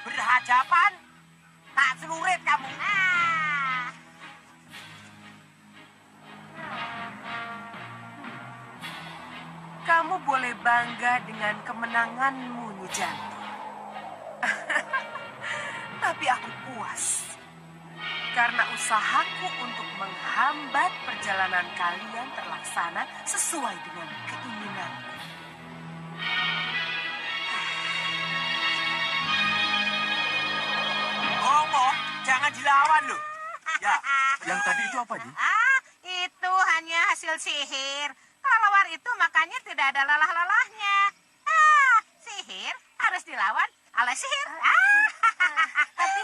Berhadapan, tak celurit kamu. Kamu boleh bangga dengan kemenanganmu, Nujanti. Tapi aku puas. Karena usahaku untuk menghambat perjalanan kalian terlaksana sesuai dengan keinginanku. Ngomong, jangan dilawan loh. Ya, yang tadi itu apa, Ji? Itu hanya hasil sihir. Kelelawar itu makanya tidak ada lelah-lelahnya. Sihir harus dilawan oleh sihir. Tapi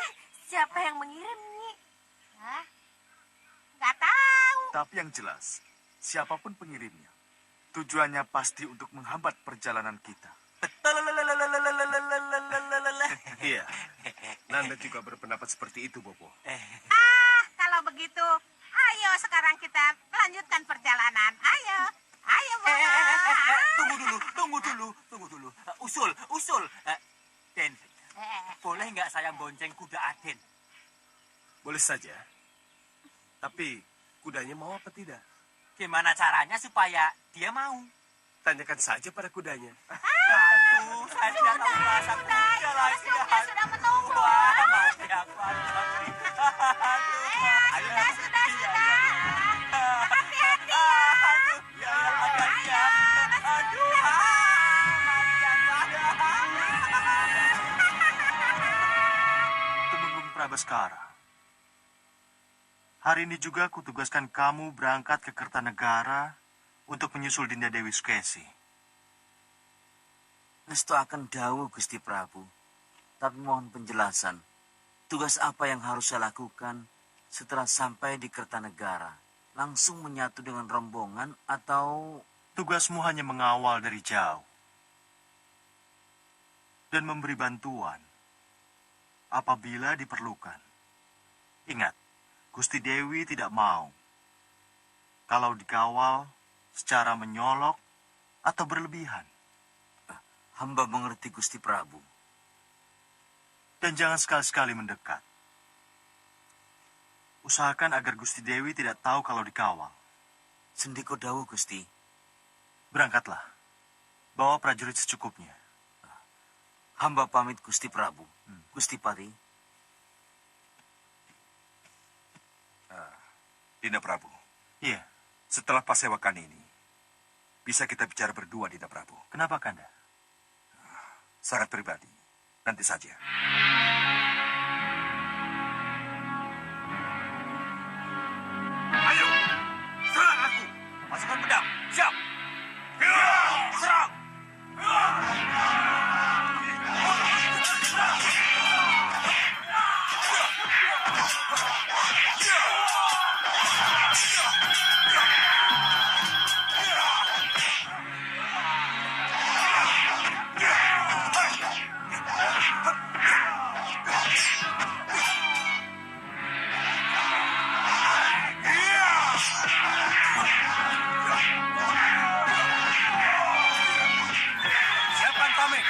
siapa yang mengirim, Nyi? Nggak tahu. Tapi yang jelas, siapapun pengirimnya, tujuannya pasti untuk menghambat perjalanan kita. Iya, Nanda juga berpendapat seperti itu, Bobo. Kalau begitu, ayo sekarang kita lanjutkan perjalanan. Ayo, Bobo. Tunggu dulu. Usul. Den, boleh nggak saya bonceng kuda Aden? Boleh saja. Tapi kudanya mau apa tidak? Gimana caranya supaya dia mau? Tanyakan saja pada kudanya. Aduh, saya tidak tahu bahasa kuda lagi. Musuhnya sudah menunggu. Wah, mati aku. Aduh, Sudah. Hati-hati. Aduh, ya, hati-hati ya. Aduh, mati aku. Temenggung Prabaskara. Hari ini juga kutugaskan kamu berangkat ke Kertanegara untuk menyusul Dinda Dewi Sukesi. Restu akan dawuh Gusti Prabu. Tapi mohon penjelasan. Tugas apa yang harus saya lakukan setelah sampai di Kertanegara? Langsung menyatu dengan rombongan atau... Tugasmu hanya mengawal dari jauh. Dan memberi bantuan apabila diperlukan. Ingat, Gusti Dewi tidak mau kalau dikawal secara menyolok atau berlebihan. Hamba mengerti Gusti Prabu. Dan jangan sekali-sekali mendekat. Usahakan agar Gusti Dewi tidak tahu kalau dikawal. Sendiko dawuh Gusti. Berangkatlah. Bawa prajurit secukupnya. Hamba pamit Gusti Prabu. Gusti Pati. Dinda Prabu, Iya. setelah pasewakan ini, bisa kita bicara berdua, Dinda Prabu. Kenapa, Kanda? Sangat pribadi. Nanti saja. Ayo, serang aku. Pasukan pedang, siap. Serang. Siapkan tameng.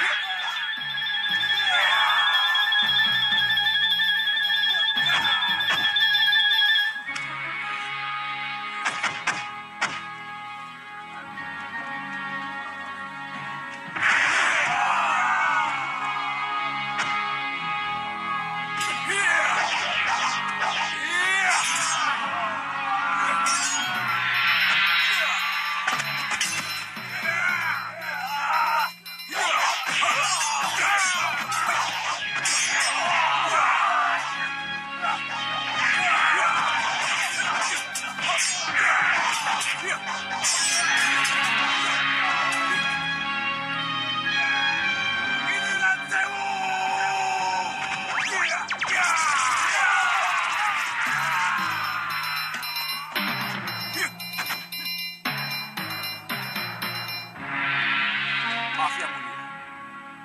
Maaf yang mulia.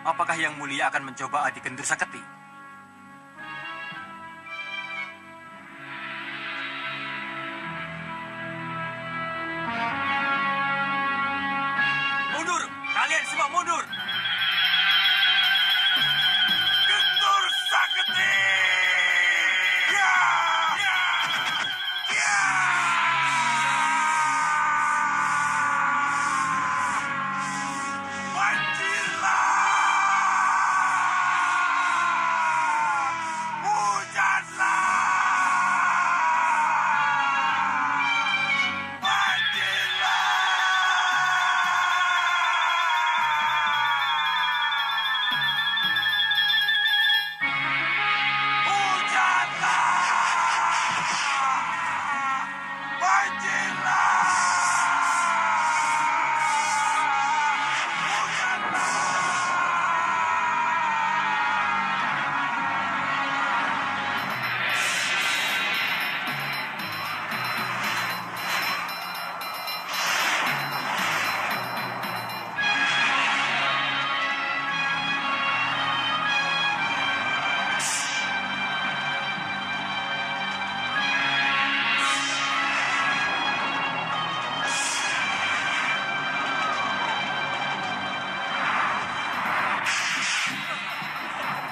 Apakah yang mulia akan mencoba Adi Kendur Saketi? Mundur! Kalian semua mundur! Kendur Saketi! Ya! Ya! Ya!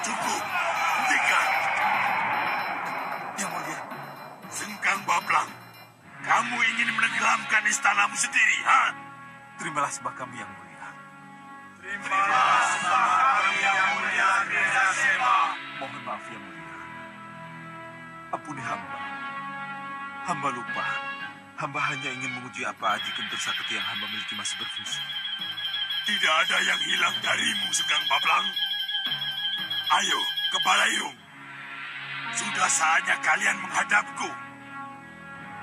Cukup. Hentikan. Yang mulia. Sengkang Bablang. Kamu ingin menenggelamkan istanamu sendiri, ha? Terimalah sembah kami yang mulia. Mohon maaf yang mulia. Ampuni hamba. Hamba lupa. Hamba hanya ingin menguji apa aji kentur sakti yang hamba miliki masih berfungsi. Tidak ada yang hilang darimu, Sugeng Bablang. Ayo, ke Balayung. Sudah saatnya kalian menghadapku.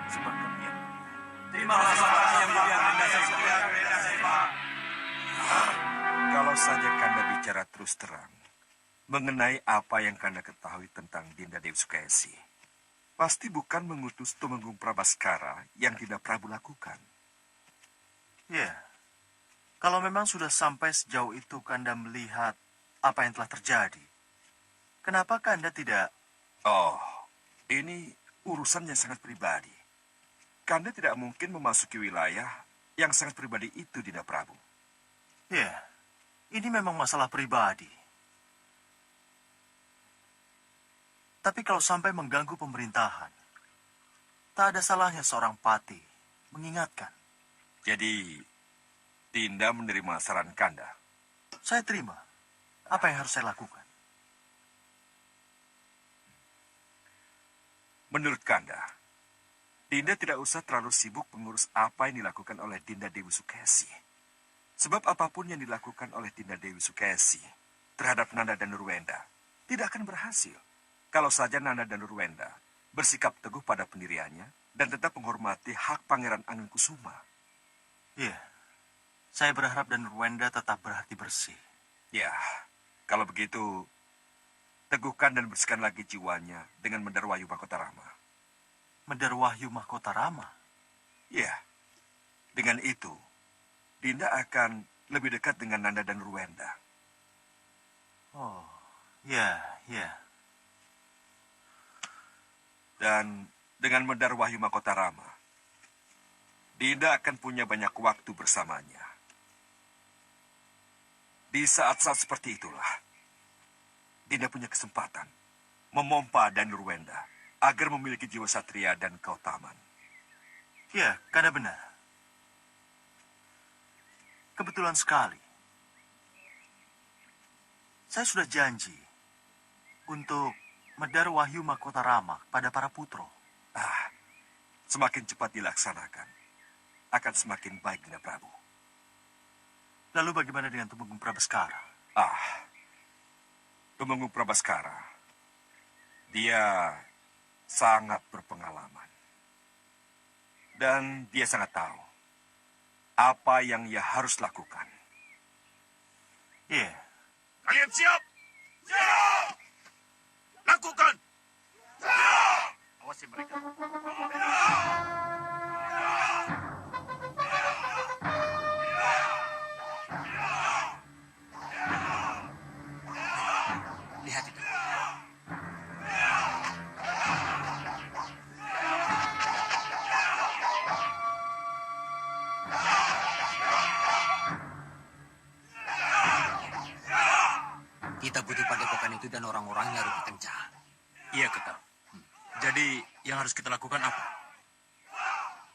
Sembah kami yang mulia. Terima kasih Bapak yang mulia. Kalau saja Kanda bicara terus terang mengenai apa yang Kanda ketahui tentang Dinda Dewi Sukesi, pasti bukan mengutus Tumenggung Prabaskara yang Dinda Prabu lakukan. Ya, kalau memang sudah sampai sejauh itu Kanda melihat apa yang telah terjadi, kenapa Kanda tidak... Oh, ini urusan yang sangat pribadi. Kanda tidak mungkin memasuki wilayah yang sangat pribadi itu, Dinda Prabu. Ya, ini memang masalah pribadi. Tapi kalau sampai mengganggu pemerintahan, tak ada salahnya seorang pati mengingatkan. Jadi, Dinda menerima saran Kanda. Saya terima. Apa yang harus saya lakukan? Menurut Kanda, Dinda tidak usah terlalu sibuk mengurus apa yang dilakukan oleh Dinda Dewi Sukesi. Sebab apapun yang dilakukan oleh Dinda Dewi Sukesi terhadap Nanda dan Nurwenda tidak akan berhasil. Kalau saja Nanda dan Nurwenda bersikap teguh pada pendiriannya dan tetap menghormati hak Pangeran Angin Kusuma. Iya, saya berharap dan Nurwenda tetap berhati bersih. Ya, kalau begitu, teguhkan dan bersihkan lagi jiwanya dengan Mendar Wahyu Mahkota Rama. Mendar Wahyu Mahkota Rama? Ya, dengan itu, Dinda akan lebih dekat dengan Nanda dan Nurwenda. Oh, ya, ya. Dan dengan Mendar Wahyu Mahkota Rama, Dinda akan punya banyak waktu bersamanya. Di saat-saat seperti itulah, Dinda punya kesempatan memompa dan Nurwenda agar memiliki jiwa satria dan keutamaan. Ya, Kanda benar. Kebetulan sekali. Saya sudah janji untuk Mendar Wahyu Mahkota Rama pada para putro. Semakin cepat dilaksanakan, akan semakin baik, Dinda Prabu. Lalu bagaimana dengan Tumenggung Prabaskara? Tumenggung Prabaskara, dia sangat berpengalaman. Dan dia sangat tahu apa yang ia harus lakukan. Iya. Kalian siap? Siap! Lakukan! Awasi mereka. Lihat itu. Kita butuh padepokan itu dan orang-orangnya harus kencang. Iya, Kakak. Jadi, yang harus kita lakukan apa?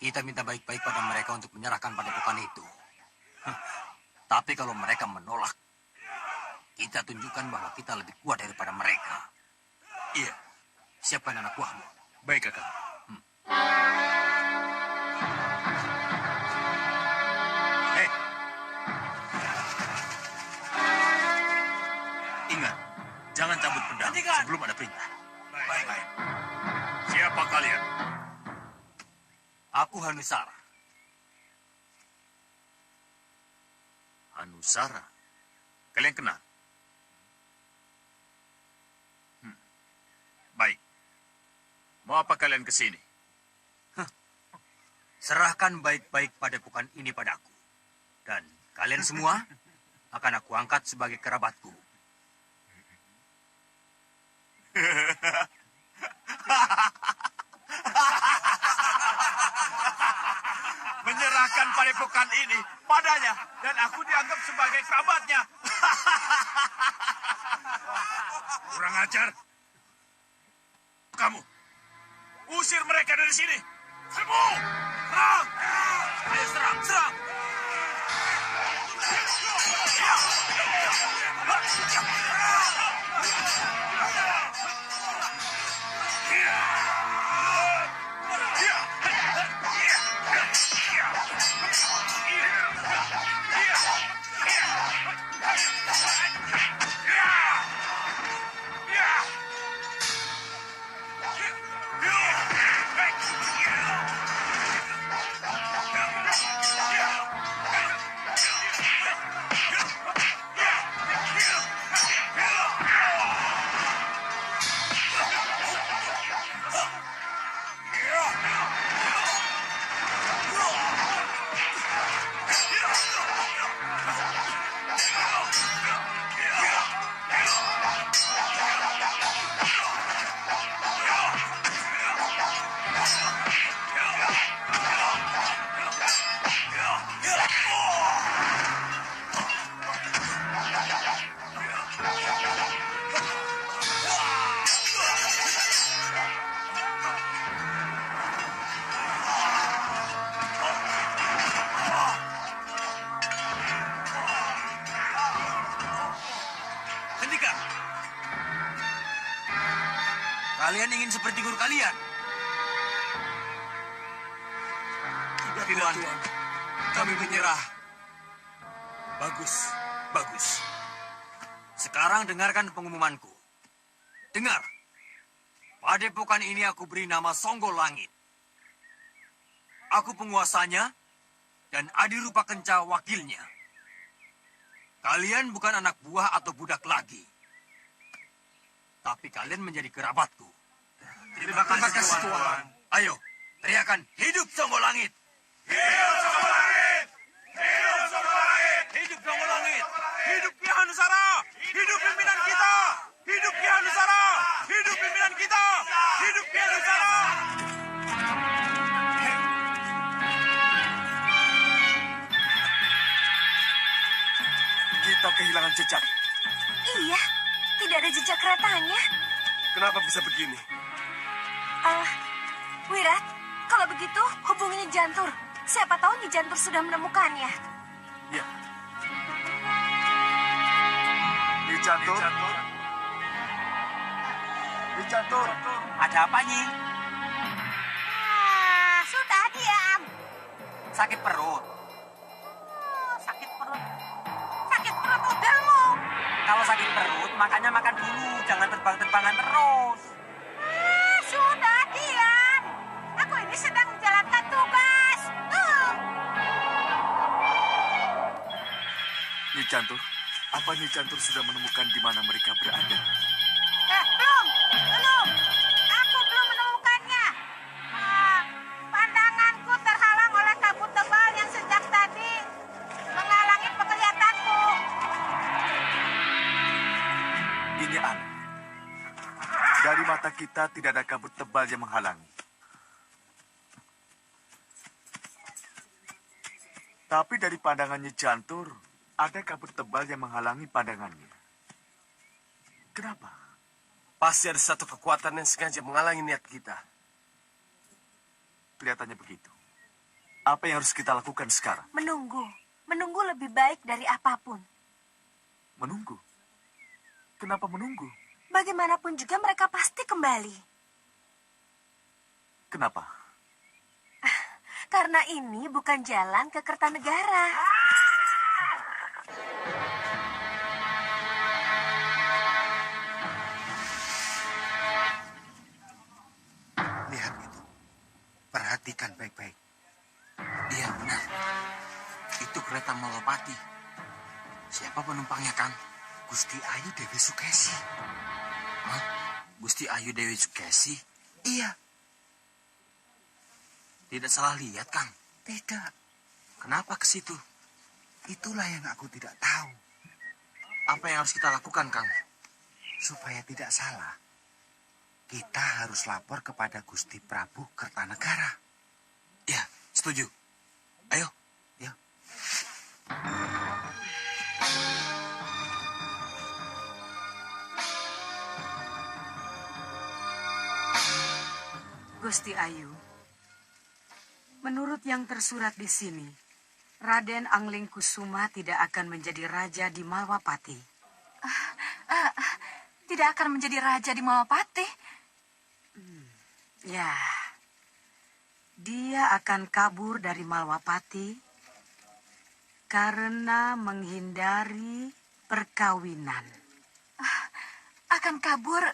Kita minta baik-baik pada mereka untuk menyerahkan padepokan itu. Tapi kalau mereka menolak, kita tunjukkan bahwa kita lebih kuat daripada mereka. Iya. Siapkan anak buahmu. Baik, Kakak. Ingat, jangan cabut pedang sebelum ada perintah. Baik. Siapa kalian? Aku Hanusara. Anusara. Kalian kenal? Baik. Mau apa kalian ke sini? Serahkan baik-baik padepokan ini padaku. Dan kalian semua akan aku angkat sebagai kerabatku. Menyerahkan padepokan ini padanya dan aku dianggap sebagai kerabatnya. Kurang ajar. Kamu usir mereka dari sini. Serbu! Serang! Ayo serang! Hentikan! Kalian ingin seperti guru kalian? Tidak, Tuan. Kami menyerah. Bagus, bagus. Sekarang dengarkan pengumumanku. Dengar. Padepokan ini aku beri nama Songgol Langit. Aku penguasanya dan Adirupa Kenca wakilnya. Kalian bukan anak buah atau budak lagi. Tapi kalian menjadi kerabatku. Terima kasih, Tuan. Ayo, teriakan hidup Songgol Langit. Hidup Songgol Langit! Hidup Songgol Langit! Hidup Songgol Langit! Hidup Ki Hanusara! Hidup pimpinan kita! Hidup Ki Hanusara! Hidup pimpinan kita! Hidup Ki Hanusara! Kita kehilangan jejak. Iya, tidak ada jejak keretanya. Kenapa bisa begini? Wirat, kalau begitu hubungi Nyi Jantur. Siapa tahu Nyi Jantur sudah menemukannya. Ya. Nyi Jantur. Nyi Jantur. Ada apa, Nyi? Sudah diam. Sakit perut. Sakit perut. Sakit perut udelmu. Kalau sakit perut, makanya makan dulu. Jangan terbang-terbangan terus. Sudah diam. Aku ini sedang menjalankan tugas. Nyi Jantur, apa Nyi Jantur sudah menemukan di mana mereka berada? Belum. Aku belum menemukannya. Pandanganku terhalang oleh kabut tebal yang sejak tadi menghalangi penglihatanku. Ini aneh. Dari mata kita tidak ada kabut tebal yang menghalangi. Tapi dari pandangan Nyi Jantur, ada kabut tebal yang menghalangi pandangannya. Kenapa? Pasti ada satu kekuatan yang sengaja menghalangi niat kita. Kelihatannya begitu. Apa yang harus kita lakukan sekarang? Menunggu. Menunggu lebih baik dari apapun. Menunggu. Kenapa menunggu? Bagaimanapun juga mereka pasti kembali. Kenapa? Karena ini bukan jalan ke Kertanegara. Lihat itu. Perhatikan baik-baik. Iya, benar. Itu kereta Malopati. Siapa penumpangnya, Kang? Gusti Ayu Dewi Sukesi. Hah? Gusti Ayu Dewi Sukesi? Iya. Tidak salah lihat, Kang. Tidak. Kenapa ke situ? Itulah yang aku tidak tahu. Apa yang harus kita lakukan, Kang? Supaya tidak salah, kita harus lapor kepada Gusti Prabu Kertanegara. Ya, setuju. Ayo. Ya. Gusti Ayu, menurut yang tersurat di sini, Raden Anglingkusuma tidak akan menjadi raja di Malwapati. Tidak akan menjadi raja di Malwapati. Ya, dia akan kabur dari Malwapati karena menghindari perkawinan. Akan kabur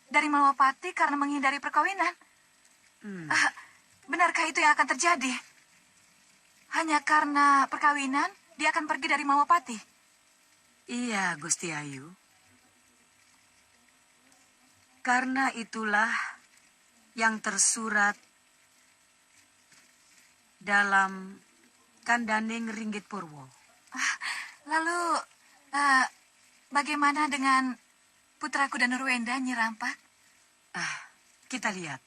dari Malwapati karena menghindari perkawinan? Benarkah itu yang akan terjadi? Hanya karena perkawinan, dia akan pergi dari Malwapati? Iya, Gusti Ayu. Karena itulah yang tersurat dalam Kandaning Ringgit Purwo. Lalu, bagaimana dengan putraku dan Nurwenda, Nyi Rampak? Kita lihat.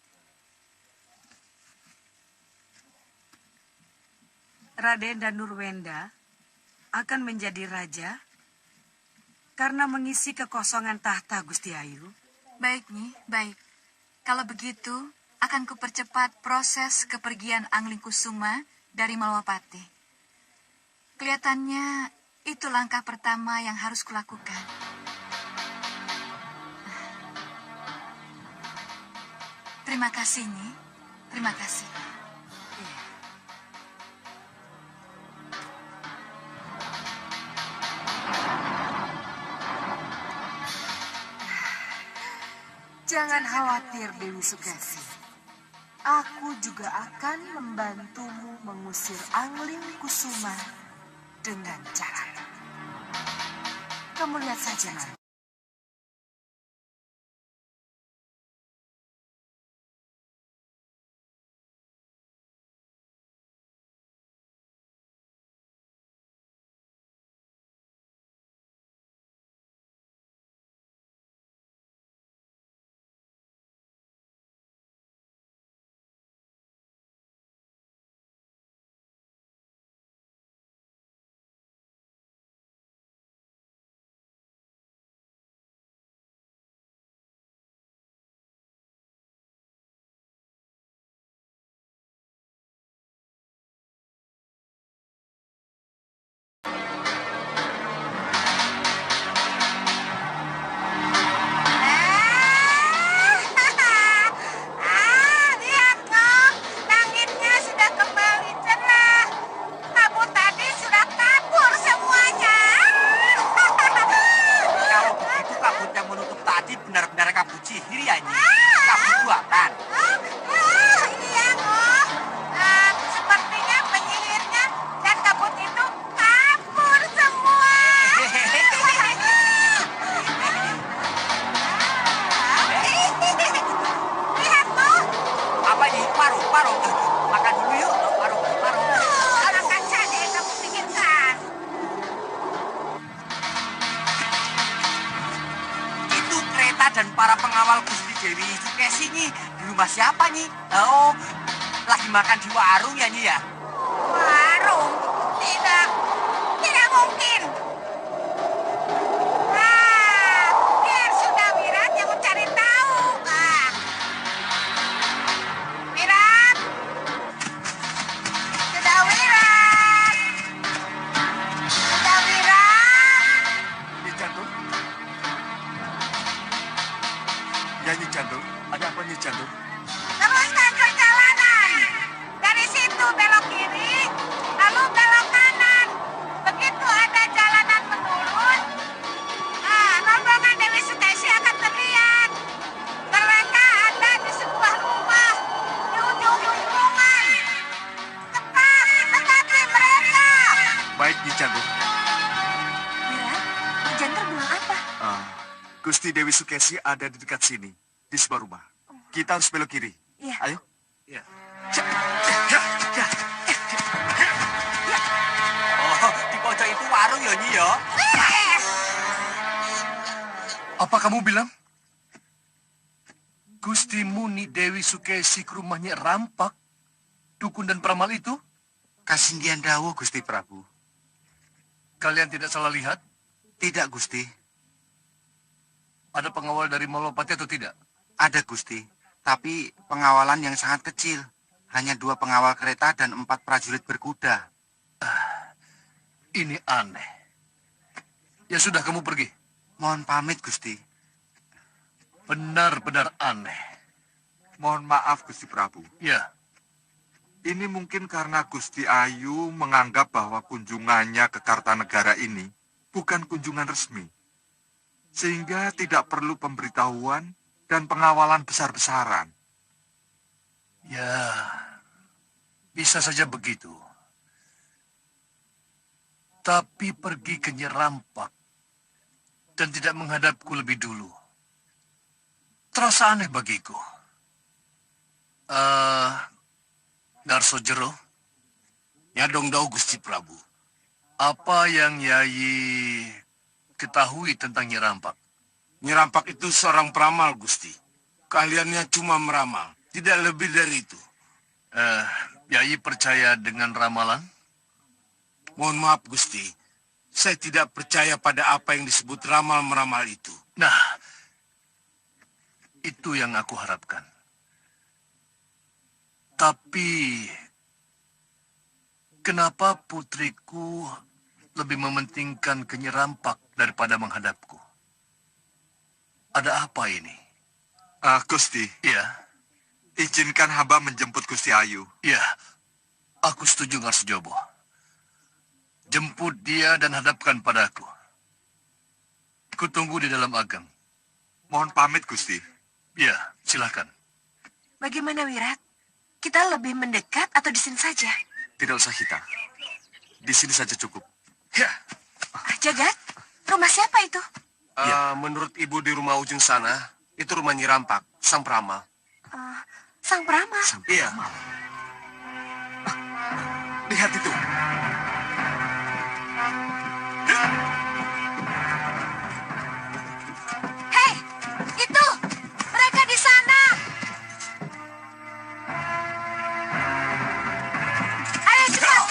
Raden dan Nurwenda akan menjadi raja karena mengisi kekosongan tahta, Gusti Ayu. Baik, Nyi, baik. Kalau begitu, akan kupercepat proses kepergian Anglingkusuma dari Malwapati. Kelihatannya itu langkah pertama yang harus kulakukan. Terima kasih, Nyi. Terima kasih. Jangan khawatir, Dewi Sukesi. Aku juga akan membantumu mengusir Anglingkusuma dengan cara. Kamu lihat saja nanti. dan para pengawal Gusti Dewi Sukesi Nyi. Di rumah siapa Nyi? Oh, lagi makan di warung ya Nyi ya? Warung? Tidak, tidak mungkin. Biar sudah Wirat yang mencari tahu. Wirat, sudah Wirat, sudah Wirat. Nyi Jantung? Ya Nyi Jantung, ada apa Nyi Jantung? Teruskan perjalanan. Dari situ belok kiri, lalu belok kanan. Begitu ada jalanan menurun, rombongan Dewi Sukesi akan terlihat. Mereka ada di sebuah rumah di ujung lingkungan. Cepat, dekati mereka. Baik Nyi Jantung. Mira, Pak Jantar bilang apa? Gusti Dewi Sukesi ada di dekat sini, di sebuah rumah. Kita harus belok kiri. Iya. Ayo. Ya. Oh, di pojok itu warung ya Nyi ya? Apa kamu bilang? Gusti Muni Dewi Sukesi ke rumahnya Rampak, dukun dan peramal itu? Kasinggihan dawuh, Gusti Prabu. Kalian tidak salah lihat? Tidak, Gusti. Ada pengawal dari Malwapati atau tidak? Ada, Gusti. Tapi pengawalan yang sangat kecil. Hanya 2 pengawal kereta dan 4 prajurit berkuda. Ini aneh. Ya sudah, kamu pergi. Mohon pamit, Gusti. Benar-benar aneh. Mohon maaf, Gusti Prabu. Ya. Ini mungkin karena Gusti Ayu menganggap bahwa kunjungannya ke Kartanegara ini bukan kunjungan resmi. Sehingga tidak perlu pemberitahuan dan pengawalan besar-besaran. Ya, bisa saja begitu. Tapi pergi ke Nyerampak dan tidak menghadapku lebih dulu. Terasa aneh bagiku. Darso Jero? Ya dong dau Gusti Prabu. Apa yang Yayi ketahui tentang Nyerampak? Nyerampak itu seorang peramal, Gusti. Keahliannya cuma meramal, tidak lebih dari itu. Yayi percaya dengan ramalan? Mohon maaf, Gusti. Saya tidak percaya pada apa yang disebut ramal-meramal itu. Nah, itu yang aku harapkan. Tapi, kenapa putriku lebih mementingkan Nyerampak daripada menghadapku? Ada apa ini? Gusti. Iya. Izinkan hamba menjemput Gusti Ayu. Iya. Aku setuju, Ngarsojobo. Jemput dia dan hadapkan padaku. Kutunggu di dalam ageng. Mohon pamit, Gusti. Iya, silakan. Bagaimana, Wirat? Kita lebih mendekat atau di sini saja? Tidak usah kita. Di sini saja cukup. Ya. Jagat, rumah siapa itu? Menurut ibu di rumah ujung sana, itu rumah Nyerampak, sang peramal. Sang peramal? Iya. Lihat itu. Hei, itu! Mereka di sana! Ayo cepat!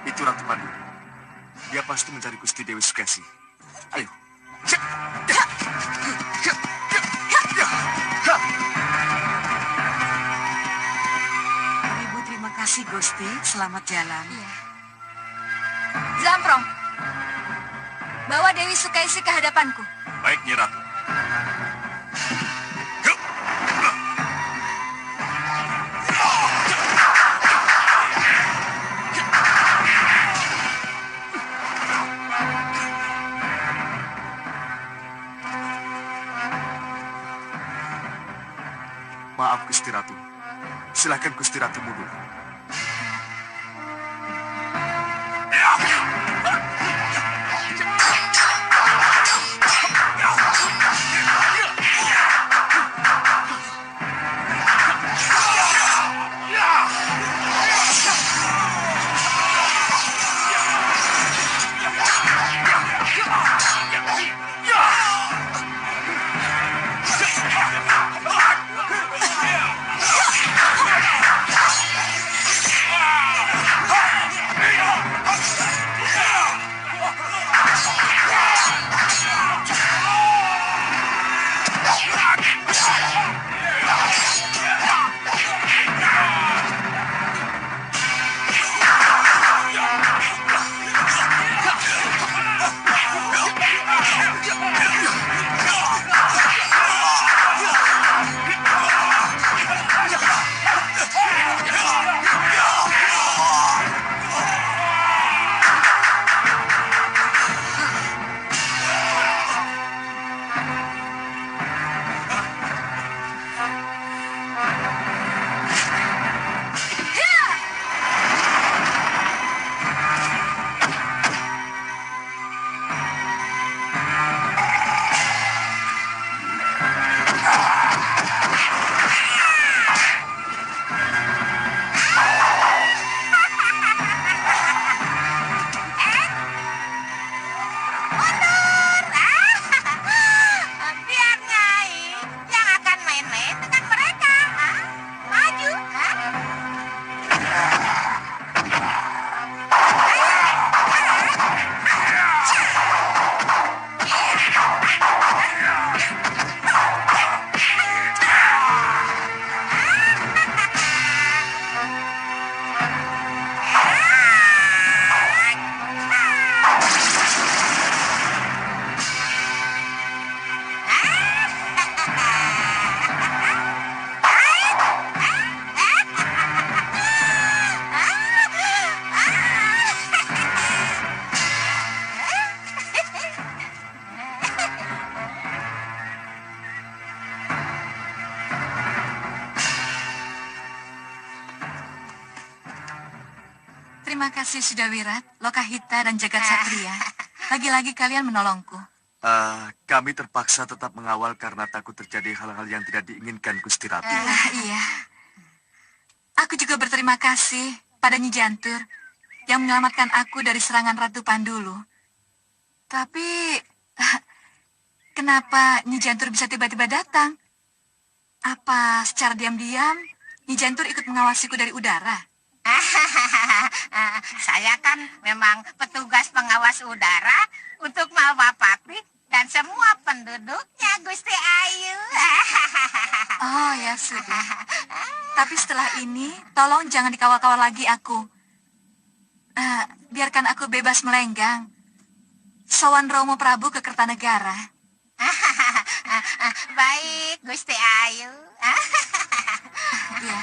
Itu Ratu Pandu. Dia pasti mencari Gusti Dewi Sukesi. Ayo. Ibu terima kasih Gusti, selamat jalan. Iya. Zamprong, bawa Dewi Sukaisi ke hadapanku. Baik, Nyi Ratu. Maaf Gusti Ratu. Silakan Gusti Ratu mundur. Terima kasih sudah Wirat, Lokahita, dan Jagat Satria. Lagi-lagi kalian menolongku. Kami terpaksa tetap mengawal karena takut terjadi hal-hal yang tidak diinginkan, Gusti Ratu. Iya. Aku juga berterima kasih pada Nyi Jantur yang menyelamatkan aku dari serangan Ratu Pandulu. Tapi, kenapa Nyi Jantur bisa tiba-tiba datang? Apa secara diam-diam Nyi Jantur ikut mengawasiku dari udara? Saya kan memang petugas pengawas udara untuk Malwapati dan semua penduduknya, Gusti Ayu. Oh ya sudah. Tapi setelah ini, tolong jangan dikawal-kawal lagi aku. Biarkan aku bebas melenggang. Sowan Romo Prabu ke Kertanegara. Baik, Gusti Ayu. Iya.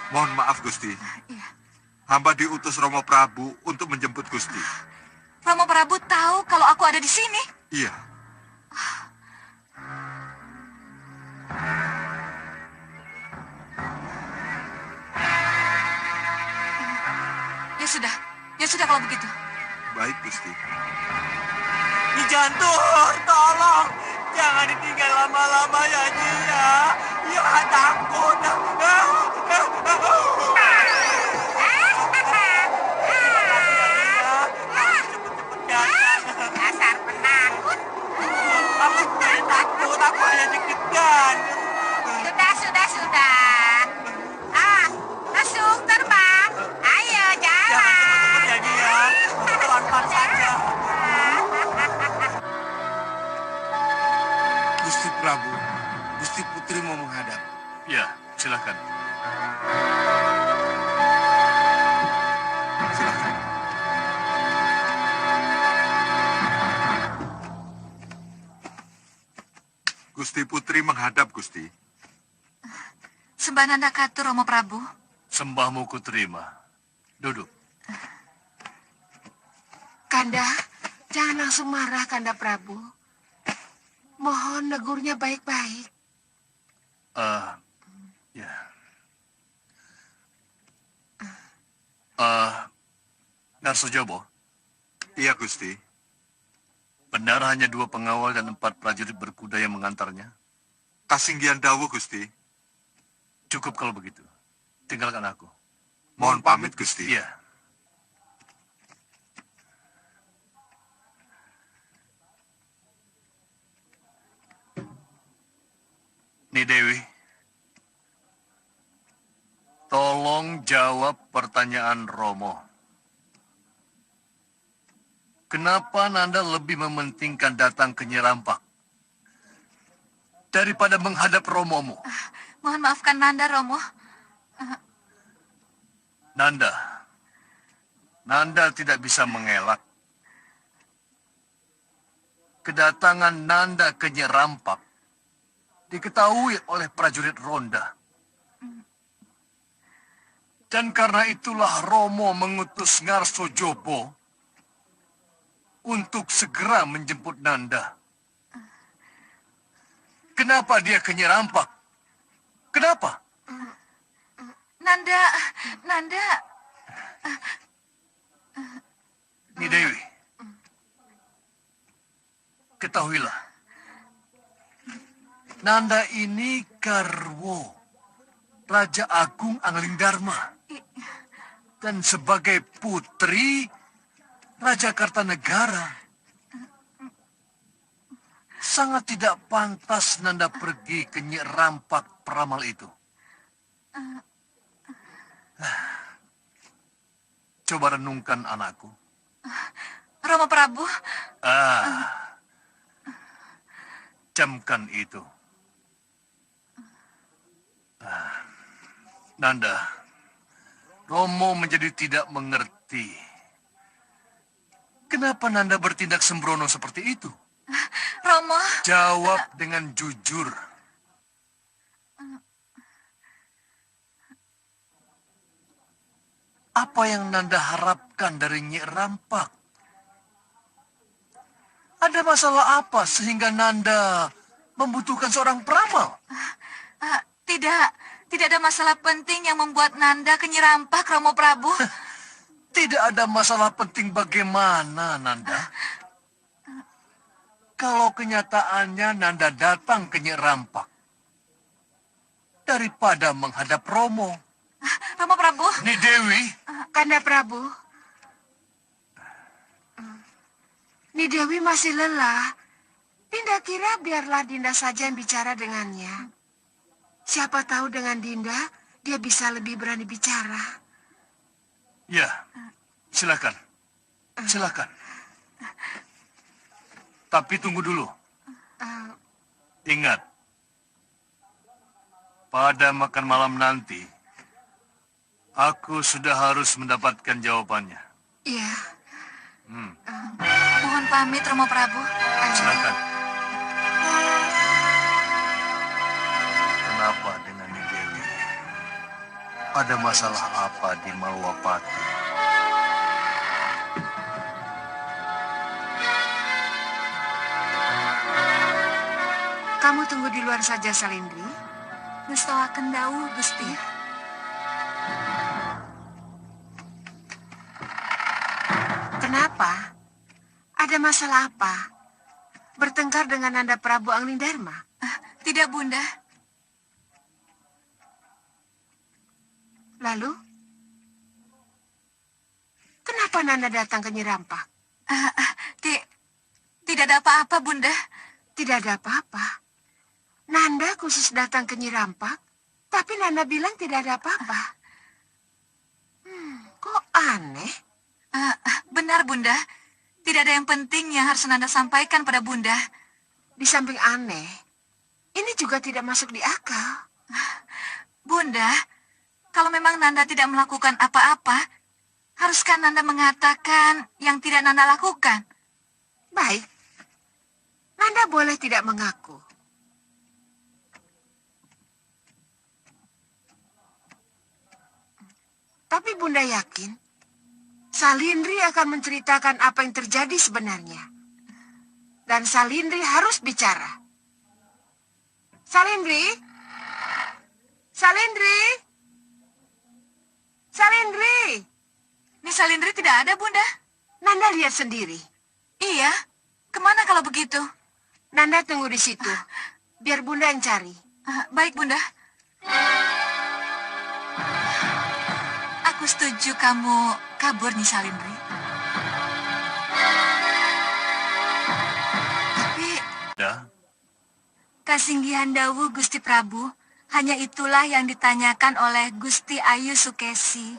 Mohon maaf, Gusti. Hamba diutus Romo Prabu untuk menjemput Gusti. Romo Prabu tahu kalau aku ada di sini? Iya. Ya sudah kalau begitu. Baik, Gusti. Nyi Jantur, tolong. Jangan ditinggal lama-lama ya, Nyi ya. Ya, takut. Dasar penakut. Aku tidak takut, aku hanya deg-degan. Sudah. Masuk terbang. Ayo, jalan. Jangan cepat-cepat ya, Nyi ya. Pelan-pelan saja. Gusti Prabu, Gusti Putri mau menghadap. Ya, silakan. Silakan. Gusti Putri menghadap, Gusti. Sembah Nanda Katur, Romo Prabu. Sembahmu kuterima. Duduk. Kanda, jangan langsung marah, Kanda Prabu. Mohon negurnya baik-baik. Ya. Narsojobo. Iya, Gusti. Benar hanya 2 pengawal dan 4 prajurit berkuda yang mengantarnya? Kasinggihan dawuh, Gusti. Cukup kalau begitu. Tinggalkan aku. Mohon pamit, Gusti. Iya. Ni Dewi, tolong jawab pertanyaan Romo. Kenapa Nanda lebih mementingkan datang ke Nyerampak daripada menghadap Romomu? Mohon maafkan Nanda, Romo. Nanda tidak bisa mengelak. Kedatangan Nanda ke Nyerampak diketahui oleh prajurit ronda. Dan karena itulah Romo mengutus Narsojobo untuk segera menjemput Nanda. Kenapa dia ke Nyerampak? Kenapa? Nanda. Ni Dewi, ketahuilah, Nanda ini garwo Raja Agung Anglingdarma. Dan sebagai putri Raja Kartanegara, sangat tidak pantas Nanda pergi ke Nyerampak peramal itu. Coba renungkan, anakku. Romo Prabu. Camkan itu. Nanda, Romo menjadi tidak mengerti. Kenapa Nanda bertindak sembrono seperti itu? Romo. Jawab dengan jujur. Apa yang Nanda harapkan dari Nyi Rampak? Ada masalah apa sehingga Nanda membutuhkan seorang peramal? Tidak ada masalah penting yang membuat Nanda ke Nyi Rampak, Romo Prabu. Tidak ada masalah penting bagaimana, Nanda? Kalau kenyataannya Nanda datang ke Nyi Rampak daripada menghadap Romo. Romo Prabu. Nyi Dewi. Kanda Prabu. Nyi Dewi masih lelah. Dinda kira biarlah Dinda saja yang bicara dengannya. Siapa tahu dengan Dinda, dia bisa lebih berani bicara. Ya, silakan. Silakan. Tapi tunggu dulu. Ingat, pada makan malam nanti, aku sudah harus mendapatkan jawabannya. Iya. Mohon pamit, Romo Prabu. Silakan. Kenapa dengan Nyi Dewi? Ada masalah apa di Malwapati? Kamu tunggu di luar saja, Salindri. Ngestawaken dawuh, Gusti. Kenapa? Ada masalah apa? Bertengkar dengan Nanda Prabu Anglingdarma? Tidak, Bunda. Lalu? Kenapa Nanda datang ke Nyi Rampak? Tidak ada apa-apa, Bunda. Tidak ada apa-apa. Nanda khusus datang ke Nyi Rampak, tapi Nanda bilang tidak ada apa-apa. Kok aneh? Benar, Bunda. Tidak ada yang penting yang harus Nanda sampaikan pada Bunda. Di samping aneh, ini juga tidak masuk di akal. Bunda, kalau memang Nanda tidak melakukan apa-apa, haruskah Nanda mengatakan yang tidak Nanda lakukan? Baik. Nanda boleh tidak mengaku. Tapi Bunda yakin, Salindri akan menceritakan apa yang terjadi sebenarnya. Dan Salindri harus bicara. Salindri? Salindri? Salindri? Ini Salindri tidak ada, Bunda. Nanda lihat sendiri. Iya, kemana kalau begitu? Nanda tunggu di situ. Biar Bunda yang cari. Baik, Bunda. Aku setuju kamu kabur, Nyi Salindri. Tapi... Ya? Kasinggihan dawuh Gusti Prabu, hanya itulah yang ditanyakan oleh Gusti Ayu Sukesi.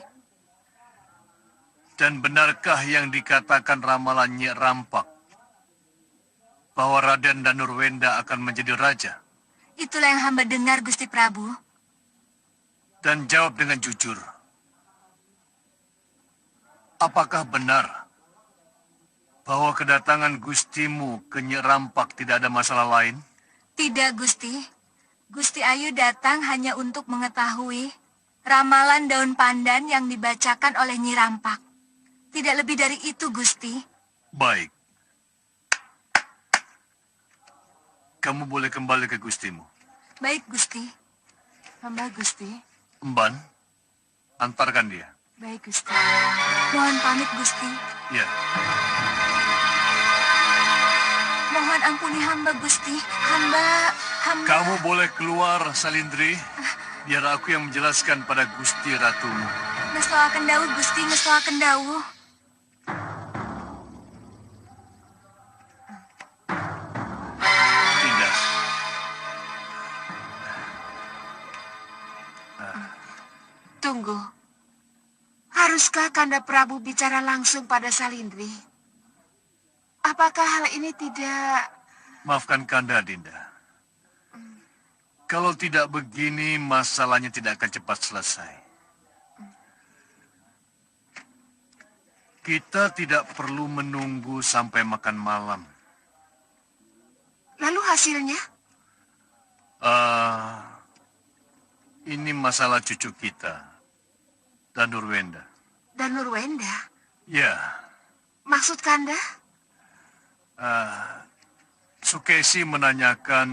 Dan benarkah yang dikatakan ramalan Nyi Rampak bahwa Raden Danurwenda akan menjadi raja? Itulah yang hamba dengar, Gusti Prabu. Dan jawab dengan jujur. Apakah benar bahwa kedatangan Gustimu ke Nyi Rampak tidak ada masalah lain? Tidak, Gusti. Gusti Ayu datang hanya untuk mengetahui ramalan daun pandan yang dibacakan oleh Nyi Rampak. Tidak lebih dari itu, Gusti. Baik. Kamu boleh kembali ke Gustimu. Baik, Gusti. Hamba Gusti. Emban, antarkan dia. Baik, Gusti. Mohon pamit, Gusti. Ya. Mohon ampuni hamba, Gusti. Hamba... Kamu boleh keluar, Salindri. Biar aku yang menjelaskan pada Gusti Ratumu. Ngestoaken dawuh, Gusti. Ngestoaken dawuh. Tidak. Tunggu. Haruskah Kanda Prabu bicara langsung pada Salindri? Apakah hal ini tidak... Maafkan Kanda, Dinda. Kalau tidak begini, masalahnya tidak akan cepat selesai. Kita tidak perlu menunggu sampai makan malam. Lalu hasilnya? Ini masalah cucu kita, Danurwenda. dan Nurwenda. Ya, Maksud Kanda? Sukesi menanyakan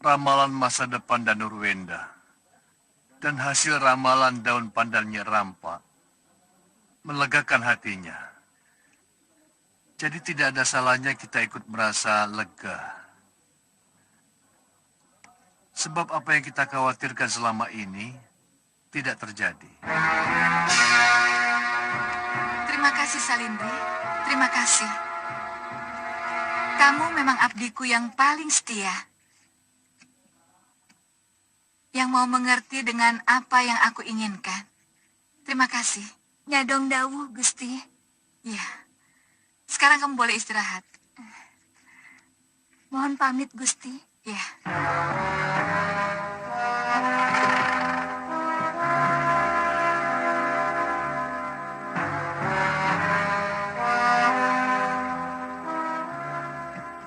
ramalan masa depan Danurwenda. Dan hasil ramalan daun pandan Nyi Rampak melegakan hatinya. Jadi tidak ada salahnya kita ikut merasa lega. Sebab apa yang kita khawatirkan selama ini tidak terjadi. Terima kasih, Salindri. Terima kasih. Kamu memang abdiku yang paling setia. Yang mau mengerti dengan apa yang aku inginkan. Terima kasih. Nyadong dawuh, Gusti. Ya. Sekarang kamu boleh istirahat. Mohon pamit, Gusti. Ya.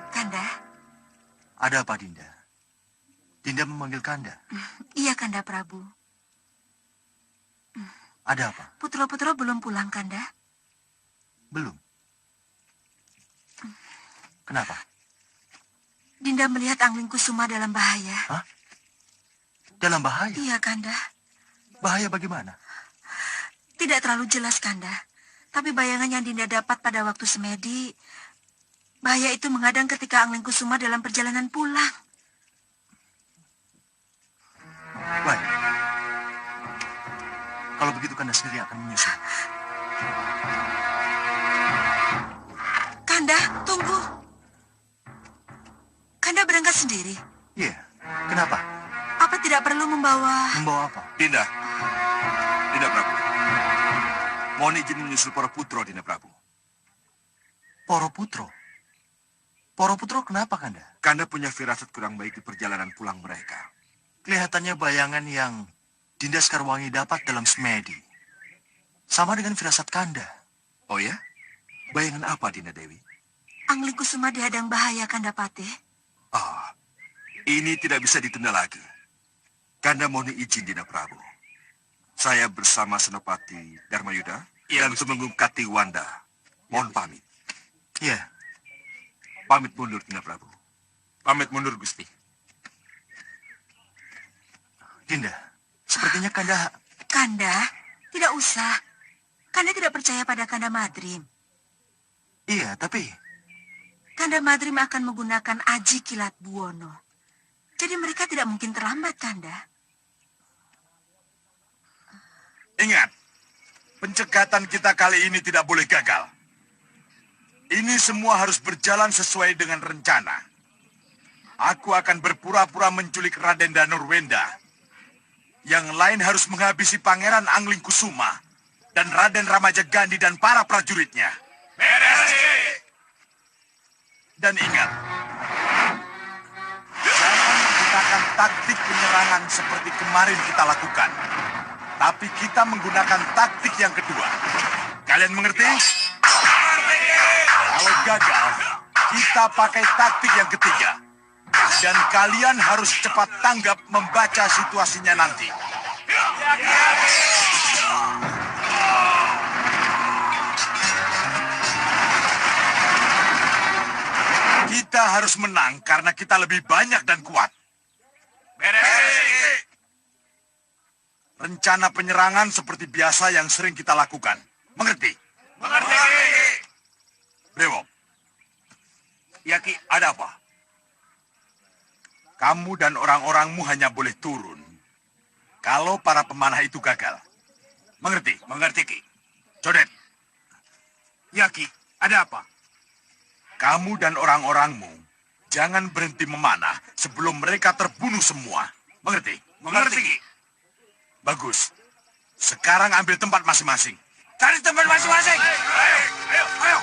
Kanda? Ada apa, Dinda? Dinda memanggil Kanda. Iya, Kanda Prabu. Ada apa? Putra-putra belum pulang, Kanda? Belum. Kenapa? Dinda melihat Angling Kusuma dalam bahaya. Hah? Dalam bahaya? Iya, Kanda. Bahaya bagaimana? Tidak terlalu jelas, Kanda. Tapi bayangan yang Dinda dapat pada waktu semedi, bahaya itu menghadang ketika Angling Kusuma dalam perjalanan pulang. Baik. Kalau begitu Kanda sendiri akan menyusul. Kanda, tunggu. Kanda berangkat sendiri. Iya. Kenapa? Apa tidak perlu membawa... Membawa apa? Dinda. Dinda Prabu. Mohon izin menyusul para putro, Dinda Prabu. Para putro? Para putro kenapa, Kanda? Kanda punya firasat kurang baik di perjalanan pulang mereka. Kelihatannya bayangan yang Dinda Sekarwangi dapat dalam semedi sama dengan firasat Kanda. Oh ya? Bayangan apa, Dinda Dewi? Angling Kusuma dihadang bahaya, Kanda Patih. Ah, ini tidak bisa ditunda lagi. Kanda mohon izin, Dinda Prabu. Saya bersama Senopati Dharmayuda dan Tumenggung Katiwanda. Mohon pamit. Iya. Pamit mundur, Dinda Prabu. Pamit mundur, Gusti. Dinda, sepertinya Kanda... Kanda, tidak usah. Kanda tidak percaya pada Kanda Madrim. Iya, tapi... Kanda Madrim akan menggunakan Aji Kilat Buwono. Jadi mereka tidak mungkin terlambat, Kanda. Ingat, pencegatan kita kali ini tidak boleh gagal. Ini semua harus berjalan sesuai dengan rencana. Aku akan berpura-pura menculik Raden Danurwenda. Yang lain harus menghabisi Pangeran Angling Kusuma dan Raden Ramajagandhi dan para prajuritnya. Dan ingat, jangan menggunakan taktik penyerangan seperti kemarin kita lakukan. Tapi kita menggunakan taktik yang kedua. Kalian mengerti? Kalau gagal, kita pakai taktik yang ketiga. Dan kalian harus cepat tanggap membaca situasinya nanti. Kita harus menang karena kita lebih banyak dan kuat. Rencana penyerangan seperti biasa yang sering kita lakukan. Mengerti? Mengerti. Brewok. Yaki, ada apa? Kamu dan orang-orangmu hanya boleh turun kalau para pemanah itu gagal. Mengerti? Mengerti, Ki. Codet. Ya, Ki. Ada apa? Kamu dan orang-orangmu jangan berhenti memanah sebelum mereka terbunuh semua. Mengerti? Mengerti, Ki. Bagus. Sekarang ambil tempat masing-masing. Cari tempat masing-masing. Ayo, ayo, ayo.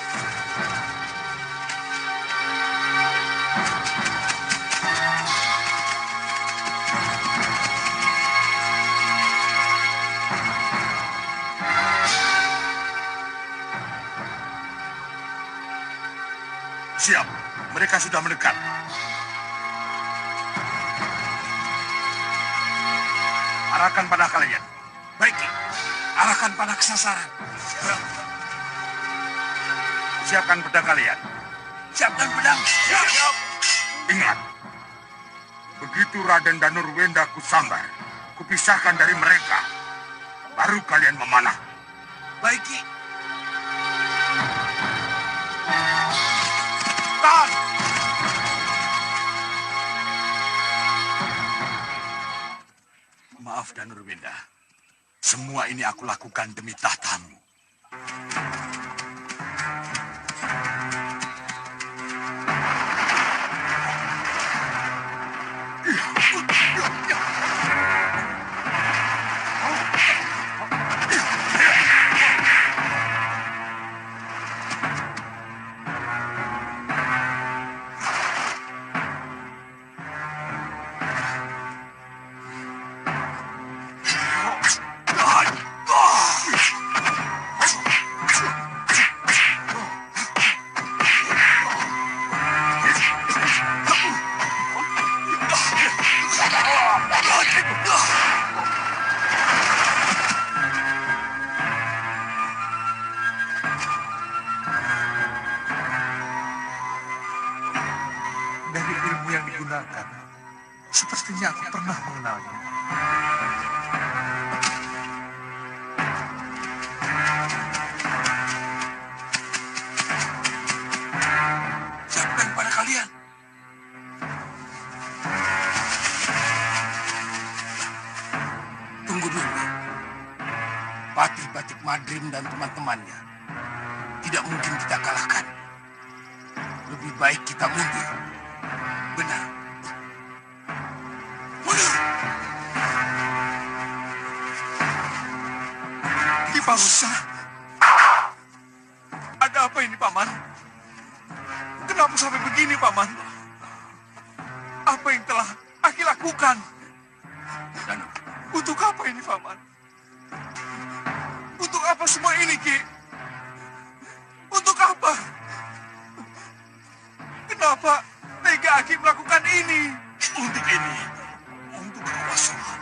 Siap, mereka sudah mendekat. Arahkan pada kalian. Baik, Ki. Arahkan panah ke sasaran. Siapkan pedang kalian. Siapkan pedang. Siap. Ingat, begitu Raden Danurwenda kusambar, kupisahkan dari mereka, baru kalian memanah. Baik, Ki. Tahan! Maaf Danurwenda. Semua ini aku lakukan demi tahtamu. Dari ilmu yang digunakan, sepertinya aku pernah mengenalnya. Siapkan pada kalian. Tunggu dulu. Patih Batik Madrim dan teman-temannya tidak mungkin kita kalahkan. Lebih baik kita mundur. Benar. Mundur. Ki Parusa. Ada apa ini, Paman? Kenapa sampai begini, Paman? Apa yang telah Aki lakukan? Dan Untuk apa ini, Paman? Untuk apa semua ini, Ki? Untuk apa? Kenapa tega Aki melakukan ini? Untuk ini. Untuk kekuasaan.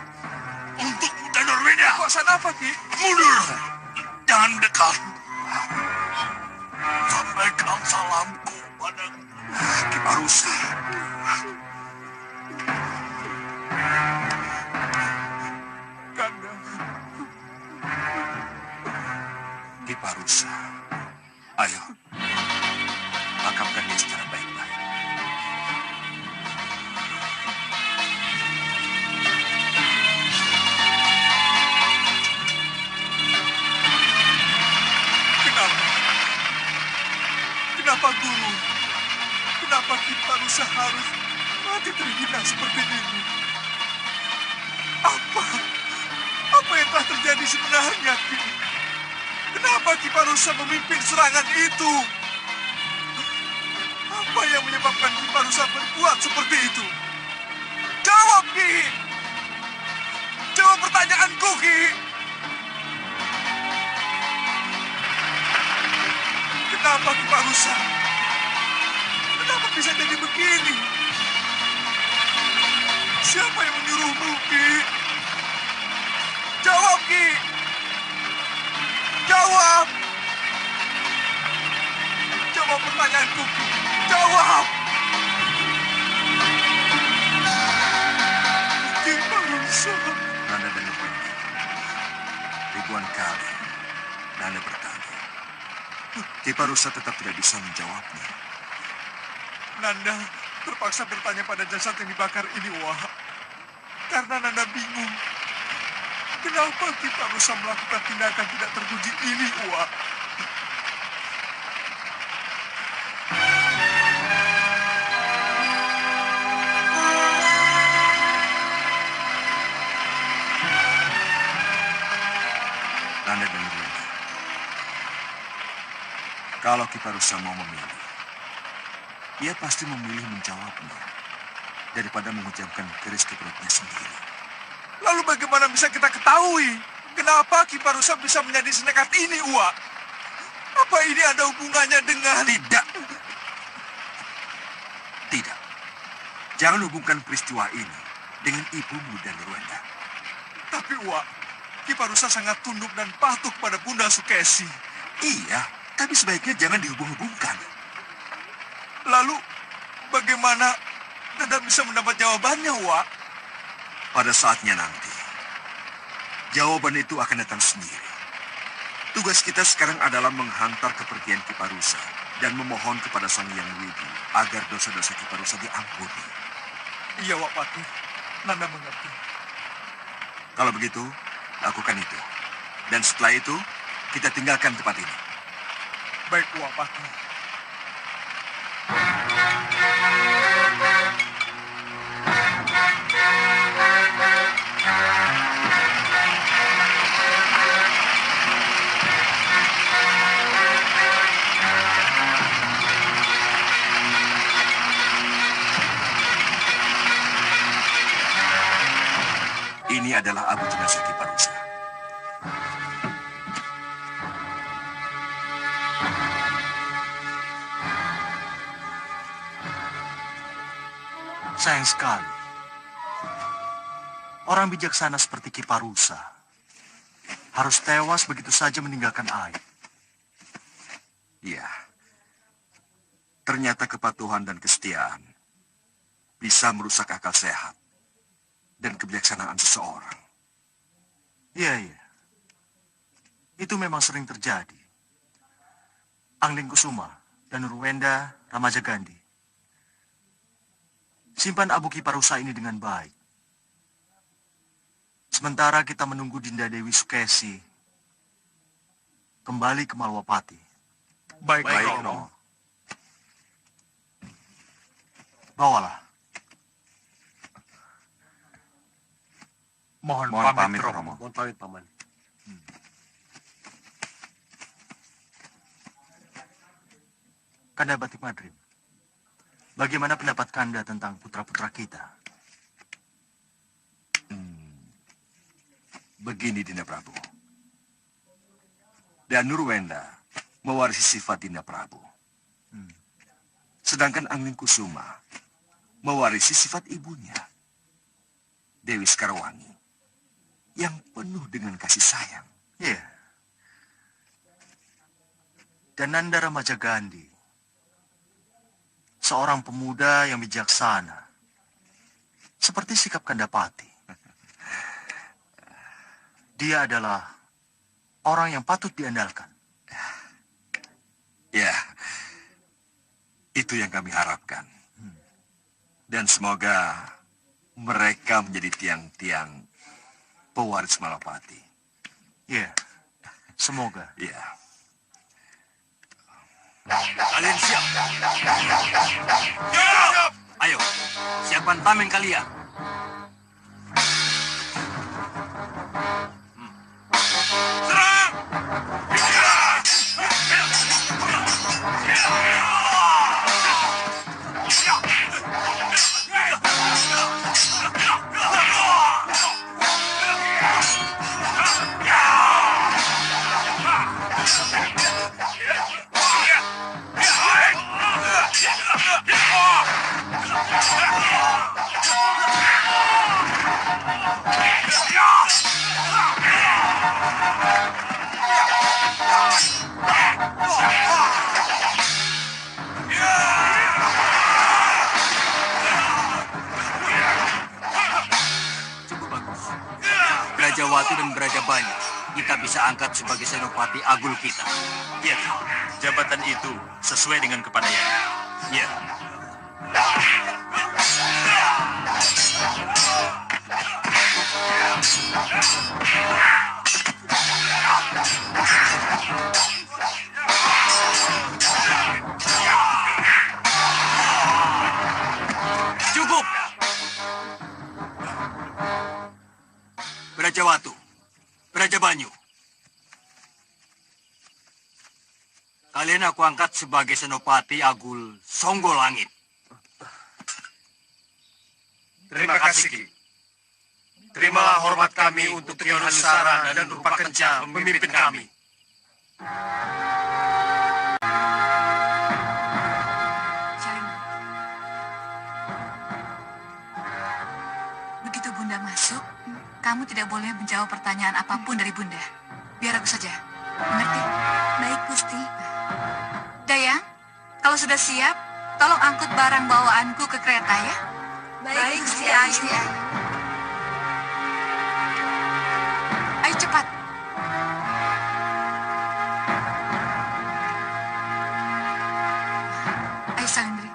Untuk Danurwenda. Kekuasaan apa, Ki? Mundur. Jangan dekat. Sampaikan salamku pada Ki Parusa. Kanda. Ki Parusa. Ayo. Makamkan dia secara baik-baik. Kenapa? Kenapa guru? Kenapa Ki Parusa harus mati terhina seperti ini? Apa yang telah terjadi sebenarnya, Ki? Kenapa Ki Parusa memimpin serangan itu? Apa yang menyebabkan Ki Parusa berbuat seperti itu? Jawab, Ki! Jawab pertanyaanku, Ki! Kenapa Ki Parusa? Kenapa bisa jadi begini? Siapa yang menyuruhmu, Ki? Jawab, Ki! Jawab! Jawab pertanyaanku, Ki! Jawab! Ki Parusa. Nanda dan Nurwenda. Ribuan kali Nanda bertanya. Ki Parusa tetap tidak bisa menjawabnya. Nanda terpaksa bertanya pada jasad yang dibakar ini, Wah. Karena Nanda bingung. Kenapa Ki Parusa melakukan tindakan tidak terpuji ini, Wah? Nanda dan Nurwenda. Kalau Ki Parusa mau memilih, ia pasti memilih menjawabnya daripada mengucapkan keris ke perutnya sendiri. Lalu bagaimana bisa kita ketahui kenapa Ki Parusa bisa menjadi senekat ini, Wah? Apa ini ada hubungannya dengan... Tidak. Tidak. Jangan hubungkan peristiwa ini dengan ibumu dan Nurwenda. Tapi, Wah, Ki Parusa sangat tunduk dan patuh pada Bunda Sukesi. Iya, tapi sebaiknya jangan dihubung-hubungkan. Lalu, bagaimana Nanda bisa mendapat jawabannya, Wak? Pada saatnya nanti, jawaban itu akan datang sendiri. Tugas kita sekarang adalah menghantar kepergian Ki Parusa dan memohon kepada Sang Hyang Widi agar dosa-dosa Ki Parusa diampuni. Iya, Wak Pati. Nanda mengerti. Kalau begitu, lakukan itu. Dan setelah itu, kita tinggalkan tempat ini. Baik, Wak Pati. Ini adalah abu jenazah Ki Parusa. Sayang sekali. Orang bijaksana seperti Ki Parusa harus tewas begitu saja meninggalkan air. Iya. Ternyata kepatuhan dan kesetiaan bisa merusak akal sehat dan kebijaksanaan seseorang. Iya. Itu memang sering terjadi. Angling Kusuma dan Nurwenda Ramaja Gandhi. Simpan abu Ki Parusa ini dengan baik. Sementara kita menunggu Dinda Dewi Sukesi kembali ke Malwapati. Baik, Romo. Bawalah. Mohon pamit, Romo. Mohon pamit, Paman. Kanda Batik Madrim, bagaimana pendapat Kanda tentang putra-putra kita? Begini, Dinda Prabu. Dan Nurwenda mewarisi sifat Dinda Prabu. Sedangkan Angling Kusuma mewarisi sifat ibunya, Dewi Sekarwangi, yang penuh dengan kasih sayang. Iya. Dan Nanda Ramaja Gandhi, seorang pemuda yang bijaksana, seperti sikap Kandapati. Dia adalah orang yang patut diandalkan. Ya, itu yang kami harapkan. Dan semoga mereka menjadi tiang-tiang pewaris Malapati. Ya, semoga. Ya. Kalian siap? Siap! Ayo, siapkan tameng kalian. Serang! Cukup bagus. Brajawati dan Brajabanyu kita bisa angkat sebagai senopati agul kita. Iya, jabatan itu sesuai dengan kepadanya. Ya. Cukup. Brajawatu, Brajabanyu. Kalian aku angkat sebagai senopati agul Songgo Langit. Terima kasih, Ki. Terimalah hormat kami untuk Trion Hanusara dan Rupakenca memimpin kami. Begitu Bunda masuk, kamu tidak boleh menjawab pertanyaan apapun dari Bunda. Biar aku saja. Mengerti? Baik, Gusti. Dayang, kalau sudah siap, tolong angkut barang bawaanku ke kereta ya. Baik, Gusti Ayu. Ayo cepat. Ayo Salindri.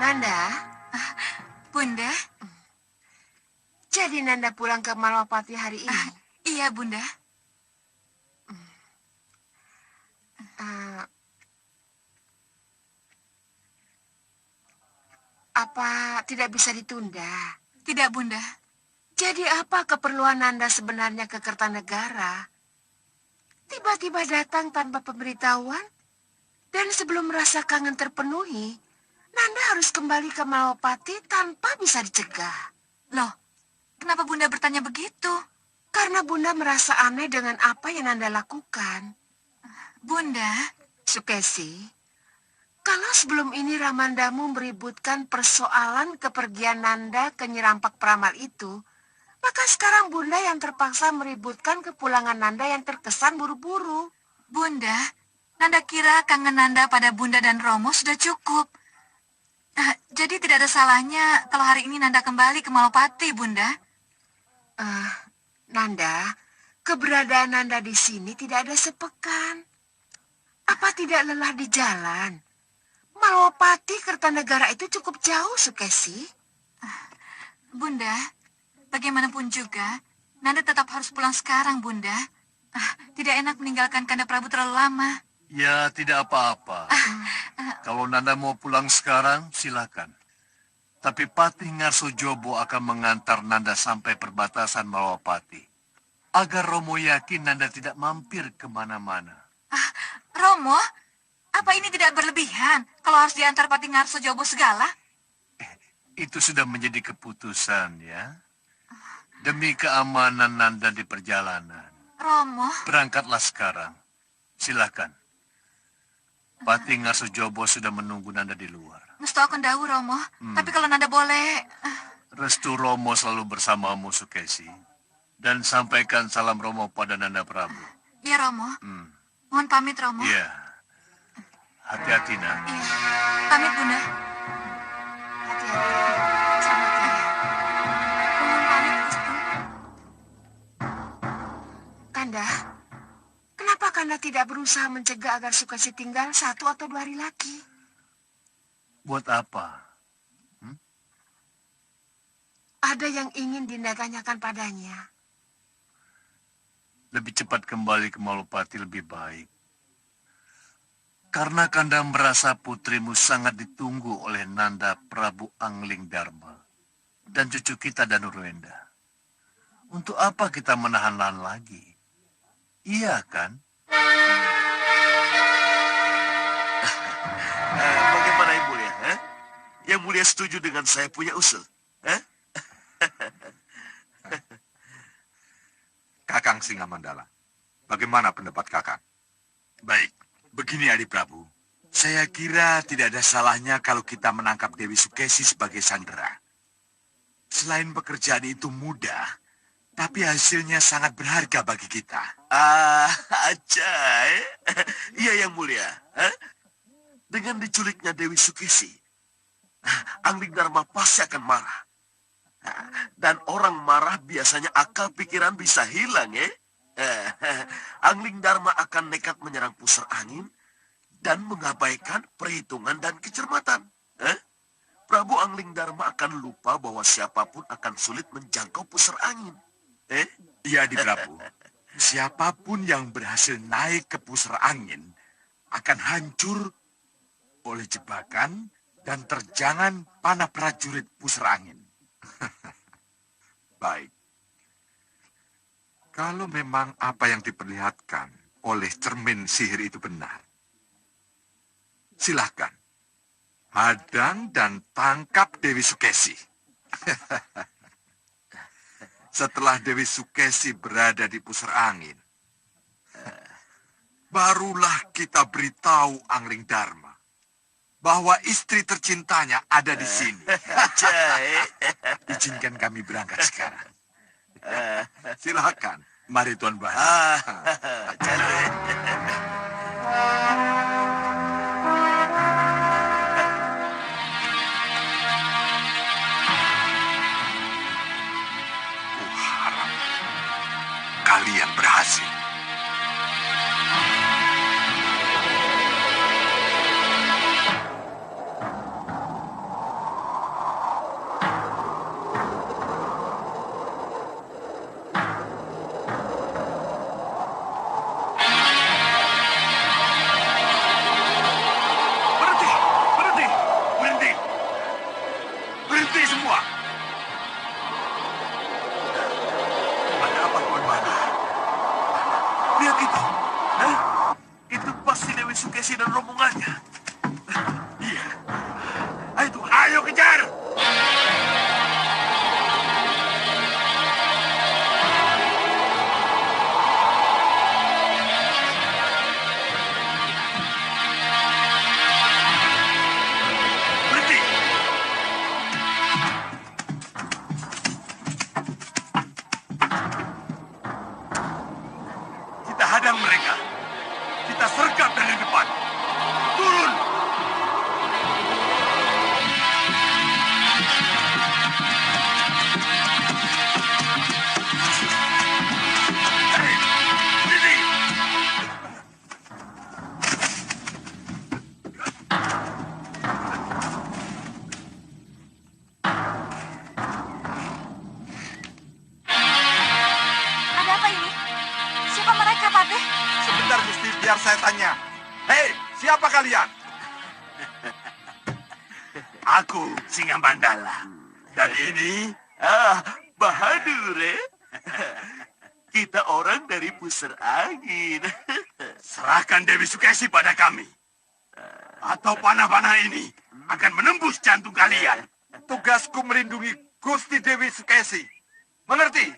Nanda, Bunda? Jadi Nanda pulang ke Malwapati hari ini? Iya, Bunda. Apa tidak bisa ditunda? Tidak, Bunda. Jadi apa keperluan Nanda sebenarnya ke Kertanegara? Tiba-tiba datang tanpa pemberitahuan? Dan sebelum rasa kangen terpenuhi, Nanda harus kembali ke Malwapati tanpa bisa dicegah. Loh, kenapa Bunda bertanya begitu? Karena Bunda merasa aneh dengan apa yang Nanda lakukan. Bunda? Sukesi, kalau sebelum ini Ramandamu meributkan persoalan kepergian Nanda ke Nyirampak Peramal itu, maka sekarang Bunda yang terpaksa meributkan kepulangan Nanda yang terkesan buru-buru. Bunda, Nanda kira kangen Nanda pada Bunda dan Romo sudah cukup. Jadi tidak ada salahnya kalau hari ini Nanda kembali ke Malwapati, Bunda. Nanda, keberadaan Nanda di sini tidak ada sepekan. Apa tidak lelah di jalan? Malwapati Kertanegara itu cukup jauh, Sukesi. Bunda, bagaimanapun juga, Nanda tetap harus pulang sekarang, Bunda. Tidak enak meninggalkan Kanda Prabu terlalu lama. Ya, tidak apa-apa. Kalau Nanda mau pulang sekarang, silakan. Tapi Patih Ngarsojobo akan mengantar Nanda sampai perbatasan Malwapati. Agar Romo yakin Nanda tidak mampir kemana-mana. Romo, apa ini tidak berlebihan kalau harus diantar Patih Ngarsojobo segala? Itu sudah menjadi keputusan, ya. Demi keamanan Nanda di perjalanan. Romo. Berangkatlah sekarang. Silakan. Patih Ngarsojobo sudah menunggu Nanda di luar. Musto akan dahu, Romo. Tapi kalau Nanda boleh... Restu Romo selalu bersamamu, Sukesi. Dan sampaikan salam Romo pada Nanda Prabu. Iya, Romo. Mohon pamit, Romo. Iya. Hati-hati, Nak. Iya. Pamit, Bunda. Hati-hati. Selamat ya. Mohon pamit, Gusti. Kanda, kenapa Kanda tidak berusaha mencegah agar Sukesi tinggal 1 atau 2 hari lagi? Buat apa? Ada yang ingin Dinda tanyakan padanya. Lebih cepat kembali ke Malwapati lebih baik. Karena Kanda merasa putrimu sangat ditunggu oleh Nanda Prabu Angling Dharma dan cucu kita Danurwenda. Untuk apa kita menahan-nahan lagi? Iya kan? Bagaimana Yang Mulia? Yang Mulia setuju dengan saya punya usul? Kakang Singamandala, bagaimana pendapat Kakang? Baik, begini Adi Prabu. Saya kira tidak ada salahnya kalau kita menangkap Dewi Sukesi sebagai sandera. Selain pekerjaan itu mudah, tapi hasilnya sangat berharga bagi kita. Ajay. Iya Yang Mulia. Dengan diculiknya Dewi Sukesi, Angling Dharma pasti akan marah. Dan orang marah biasanya akal pikiran bisa hilang, ya. Angling Dharma akan nekat menyerang pusar angin dan mengabaikan perhitungan dan kecermatan. Prabu Angling Dharma akan lupa bahwa siapapun akan sulit menjangkau pusar angin. Iya, Adi Prabu. Siapapun yang berhasil naik ke pusar angin akan hancur oleh jebakan dan terjangan panah prajurit pusar angin. Baik. Kalau memang apa yang diperlihatkan oleh cermin sihir itu benar, silahkan. Hadang dan tangkap Dewi Sukesi. Setelah Dewi Sukesi berada di pusar angin, barulah kita beritahu Angling Dharma bahwa istri tercintanya ada di sini. Jai. Izinkan kami berangkat sekarang. Silakan. Mari Tuan Baru. Kuharap kalian berhasil. Berhenti semua. Ada apa, Tuan Baru? Lihat itu. Itu pasti Dewi Sukesi dan rombongannya. Iya. Ayo kejar. Hadang mereka. Kita sergap dari depan. Turun! Hei, Didi! Ada apa ini? Siapa mereka, Patih? Sebentar, Gusti, biar saya tanya. Hei, siapa kalian? Aku Singa Mandala. Dan ini Bahadur, Kita orang dari Pusar Angin. serahkan Dewi Sukesi pada kami. Atau panah-panah ini akan menembus jantung kalian. Tugasku melindungi Gusti Dewi Sukesi. Mengerti?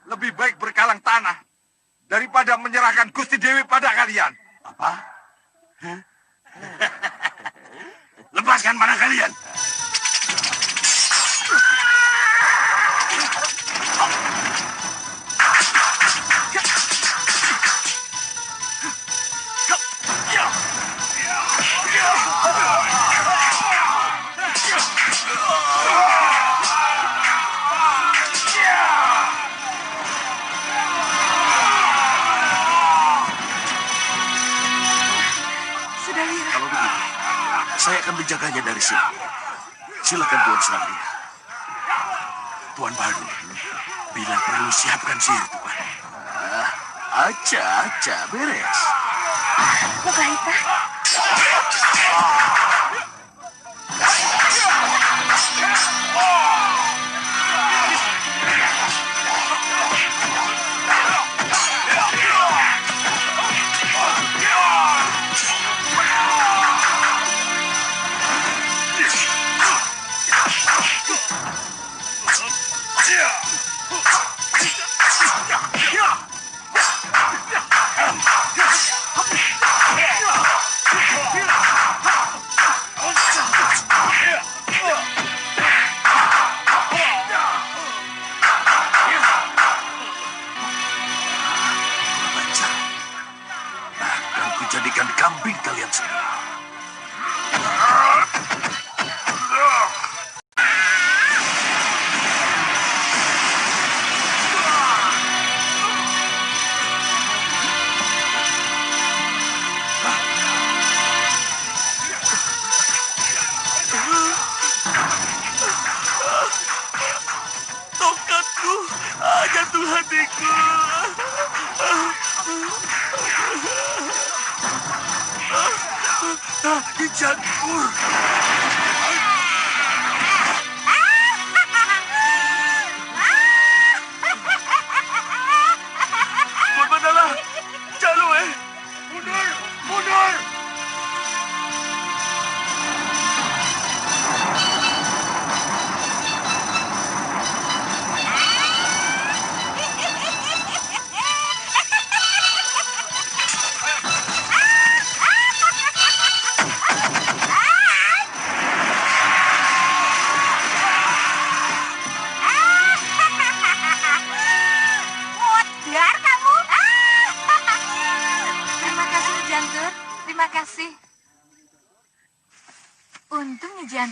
Lebih baik berkalang tanah daripada menyerahkan Gusti Dewi pada kalian. Apa? Lepaskan panah kalian. Kalau begitu, saya akan menjaganya dari sini. Silakan Tuan serang dia. Tuan Baru, bila perlu siapkan sihir, Tuan. Aca, beres. Lokahita. Jadikan kambing kalian semua. Tongkatku, jatuh hatiku. Janur. Tuan Mandala, Jalu, mundur, mundur.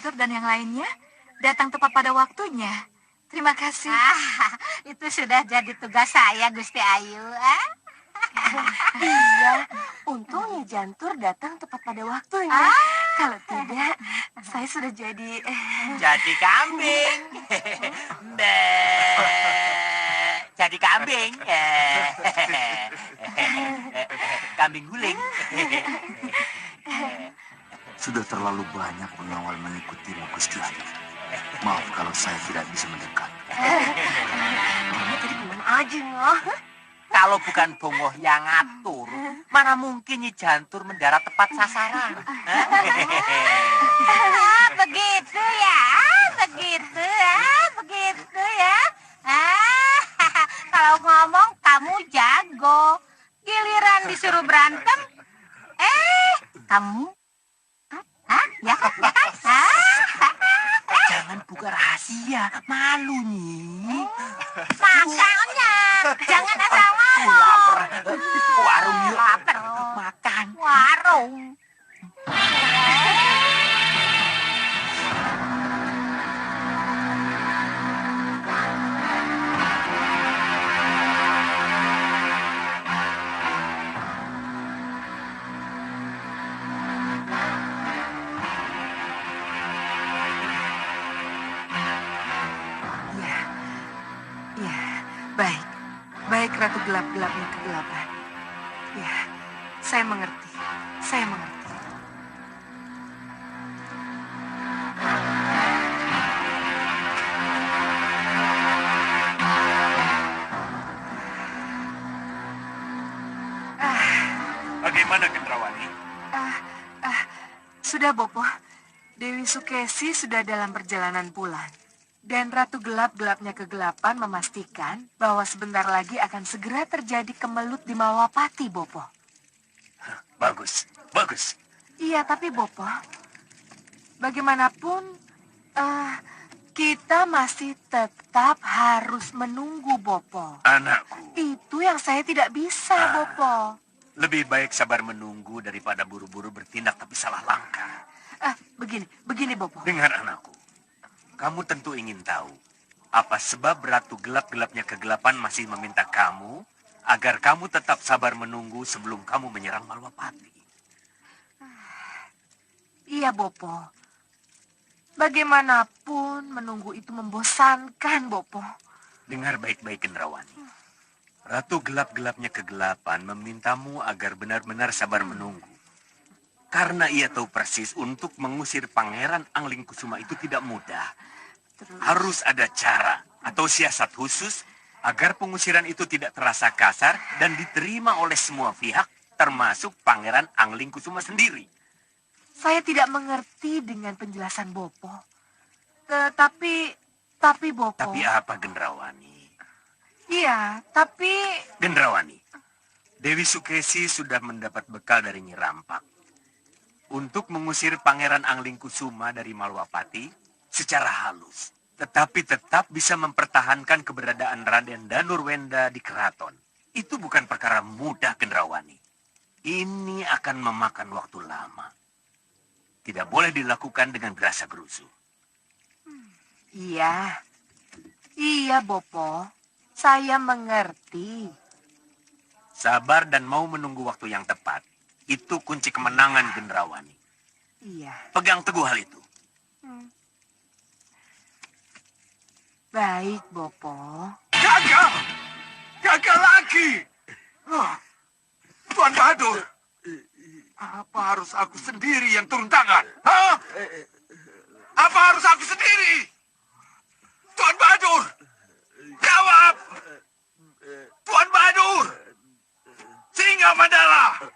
Jantur dan yang lainnya datang tepat pada waktunya. Terima kasih. Itu sudah jadi tugas saya, Gusti Ayu. Iya, untungnya Jantur datang tepat pada waktunya. Kalau tidak, saya sudah jadi... Jadi kambing. Jadi kambing. Kambing guling. Sudah terlalu banyak pengawal mengikutimu, Gusti Ayu. Maaf kalau saya tidak bisa mendekat. Kamu tadi kemana aja, Ngoh? Kalau bukan Bongoh yang ngatur, mana mungkin Nyi Jantur mendarat tepat sasaran. Begitu ya, begitu ya. Kalau ngomong kamu jago, giliran disuruh berantem, kamu, ya kan? Jangan buka rahasia, malu Nyi. Makanya, jangan asal ngomong. Warung yuk. Lapar. Makan. Warung. Baik Ratu Gelap-Gelapnya Kegelapan. Ya, saya mengerti. Saya mengerti. Bagaimana, Gendrawani? Sudah, Bopo. Dewi Sukesi sudah dalam perjalanan pulang. Dan Ratu Gelap-Gelapnya Kegelapan memastikan bahwa sebentar lagi akan segera terjadi kemelut di Malwapati, Bopo. Bagus, bagus. Iya, tapi Bopo, bagaimanapun kita masih tetap harus menunggu, Bopo. Anakku. Itu yang saya tidak bisa, Bopo. Lebih baik sabar menunggu daripada buru-buru bertindak tapi salah langkah. Begini, Bopo. Dengar anakku. Kamu tentu ingin tahu apa sebab Ratu Gelap-Gelapnya Kegelapan masih meminta kamu agar kamu tetap sabar menunggu sebelum kamu menyerang Malwapati. Iya, Bopo. Bagaimanapun menunggu itu membosankan, Bopo. Dengar baik-baik, Gendrawani. Ratu Gelap-Gelapnya Kegelapan memintamu agar benar-benar sabar menunggu. Karena ia tahu persis untuk mengusir Pangeran Anglingkusuma itu tidak mudah. Harus ada cara atau siasat khusus agar pengusiran itu tidak terasa kasar dan diterima oleh semua pihak, termasuk Pangeran Anglingkusuma sendiri. Saya tidak mengerti dengan penjelasan Bopo. Tapi Bopo... Tapi apa, Gendrawani? Iya, tapi... Gendrawani, Dewi Sukesi sudah mendapat bekal dari Nyi Rampak untuk mengusir Pangeran Anglingkusuma dari Malwapati secara halus, tetapi tetap bisa mempertahankan keberadaan Raden Danurwenda di keraton. Itu bukan perkara mudah, Gendrawani. Ini akan memakan waktu lama. Tidak boleh dilakukan dengan gerasa-gerusu. Iya, Bopo. Saya mengerti. Sabar dan mau menunggu waktu yang tepat. Itu kunci kemenangan, Gendrawani. Iya. Pegang teguh hal itu. Baik, Bopo. Gagal! Gagal lagi! Tuan Bahadur, apa harus aku sendiri yang turun tangan? Hah? Apa harus aku sendiri? Tuan Bahadur, jawab! Tuan Bahadur, Singa Mandala!